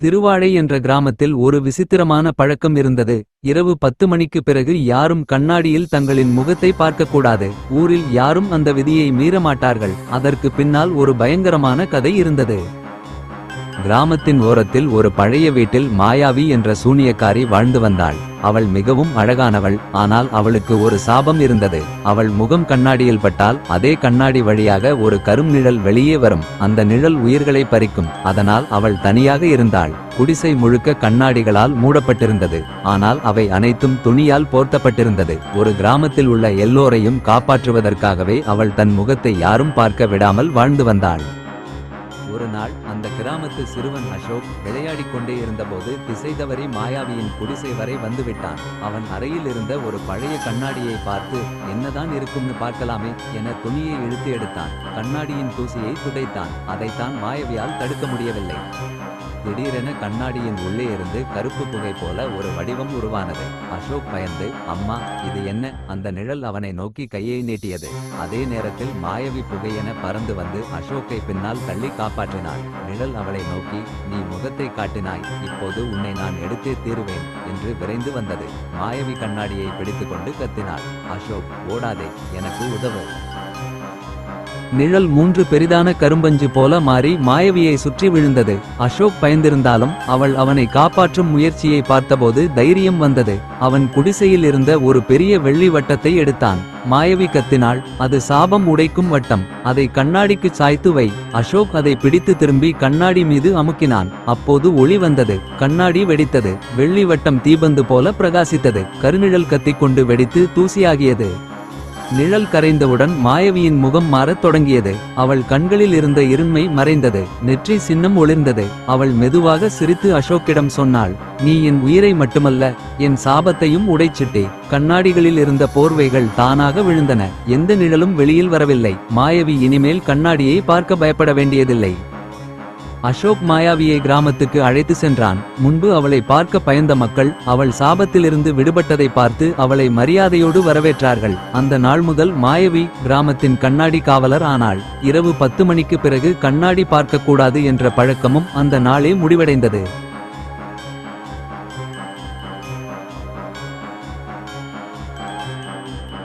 திருவாழை என்ற கிராமத்தில் ஒரு விசித்திரமான பழக்கம் இருந்தது. இரவு 10 மணிக்கு பிறகு யாரும் கண்ணாடியில் தங்களின் முகத்தை பார்க்கக்கூடாது. ஊரில் யாரும் அந்த விதியை மீறமாட்டார்கள். அதற்கு பின்னால் ஒரு பயங்கரமான கதை இருந்தது. கிராமத்தின் ஓரத்தில் ஒரு பழைய வீட்டில் மாயாவி என்ற சூனியக்காரி வாழ்ந்து வந்தாள். அவள் மிகவும் அழகானவள். ஆனால் அவளுக்கு ஒரு சாபம் இருந்தது. அவள் முகம் கண்ணாடியில் பட்டால் அதே கண்ணாடி வழியாக ஒரு கரும் நிழல் வெளியே வரும். அந்த நிழல் உயிர்களை பறிக்கும். அதனால் அவள் தனியாக இருந்தாள். குடிசை முழுக்க கண்ணாடிகளால் மூடப்பட்டிருந்தது. ஆனால் அவை அனைத்தும் துணியால் போர்த்தப்பட்டிருந்தது. ஒரு கிராமத்தில் உள்ள எல்லோரையும் காப்பாற்றுவதற்காகவே அவள் தன் முகத்தை யாரும் பார்க்க விடாமல் வாழ்ந்து வந்தாள். ஒரு நாள் அந்த கிராமத்து சிறுவன் அசோக் விளையாடிக் கொண்டே இருந்தபோது திசை தவறி மாயாவியின் குடிசை வரை வந்துவிட்டான். அவன் அறையில் இருந்த ஒரு பழைய கண்ணாடியை பார்த்து என்னதான் இருக்கும்னு பார்க்கலாமே என துணியை இழுத்து எடுத்தான். கண்ணாடியின் தூசியை துடைத்தான். அதைத்தான் மாயாவியால் தடுக்க முடியவில்லை. திடீரென கண்ணாடியின் உள்ளே இருந்து கருப்பு புகை போல ஒரு வடிவம் உருவானது. அசோக் பயந்து, அம்மா இது என்ன? அந்த நிழல் அவனை நோக்கி கையை நீட்டியது. அதே நேரத்தில் மாயவி புகையென பறந்து வந்து அசோக்கை பின்னால் தள்ளி காப்பாற்றினாள். நிழல் அவளை நோக்கி, நீ முகத்தை காட்டினாய், இப்போது உன்னை நான் எடுத்தே தீருவேன் என்று விரைந்து வந்தது. மாயவி கண்ணாடியை பிடித்துக்கொண்டு கத்தினாள், அசோக் ஓடாதே, எனக்கு உதவு. நிழல் 3 பெரிதான கரும்பஞ்சு போல மாறி மாயவியை சுற்றி விழுந்தது. அசோக் பயந்திருந்தாலும் அவள் அவனை காப்பாற்றும் முயற்சியை பார்த்தபோது தைரியம் வந்தது. அவன் குடிசையில் இருந்த ஒரு பெரிய வெள்ளி வட்டத்தை எடுத்தான். மாயவி கத்தினாள், அது சாபம் உடைக்கும் வட்டம், அதை கண்ணாடிக்கு சாய்த்து வை. அசோக் அதை பிடித்து திரும்பி கண்ணாடி மீது அமுக்கினான். அப்போது ஒளி வந்தது. கண்ணாடி வெடித்தது. வெள்ளி வட்டம் தீபந்து போல பிரகாசித்தது. கருநிழல் கத்திக்கொண்டு வெடித்து தூசியாகியது. நிழல் கரைந்தவுடன் மாயவியின் முகம் மாறத் தொடங்கியது. அவள் கண்களில் இருந்த இருண்மை மறைந்தது. நெற்றி சின்னம் ஒளிர்ந்தது. அவள் மெதுவாக சிரித்து அசோக்கிடம் சொன்னாள், நீ என் உயிரை மட்டுமல்ல, என் சாபத்தையும் உடைச்சிட்டே. கண்ணாடிகளில் இருந்த போர்வைகள் தானாக விழுந்தன. எந்த நிழலும் வெளியில் வரவில்லை. மாயவி இனிமேல் கண்ணாடியை பார்க்க பயப்பட வேண்டியதில்லை. அசோக் மாயாவியை கிராமத்துக்கு அழைத்து சென்றான். முன்பு அவளை பார்க்க பயந்த மக்கள் அவள் சாபத்திலிருந்து விடுபட்டதை பார்த்து அவளை மரியாதையோடு வரவேற்றார்கள். அந்த நாள் முதல் மாயவி கிராமத்தின் கண்ணாடி காவலர் ஆனாள். இரவு 10 மணிக்கு பிறகு கண்ணாடி பார்க்கக்கூடாது என்ற பழக்கமும் அந்த நாளே முடிவடைந்தது.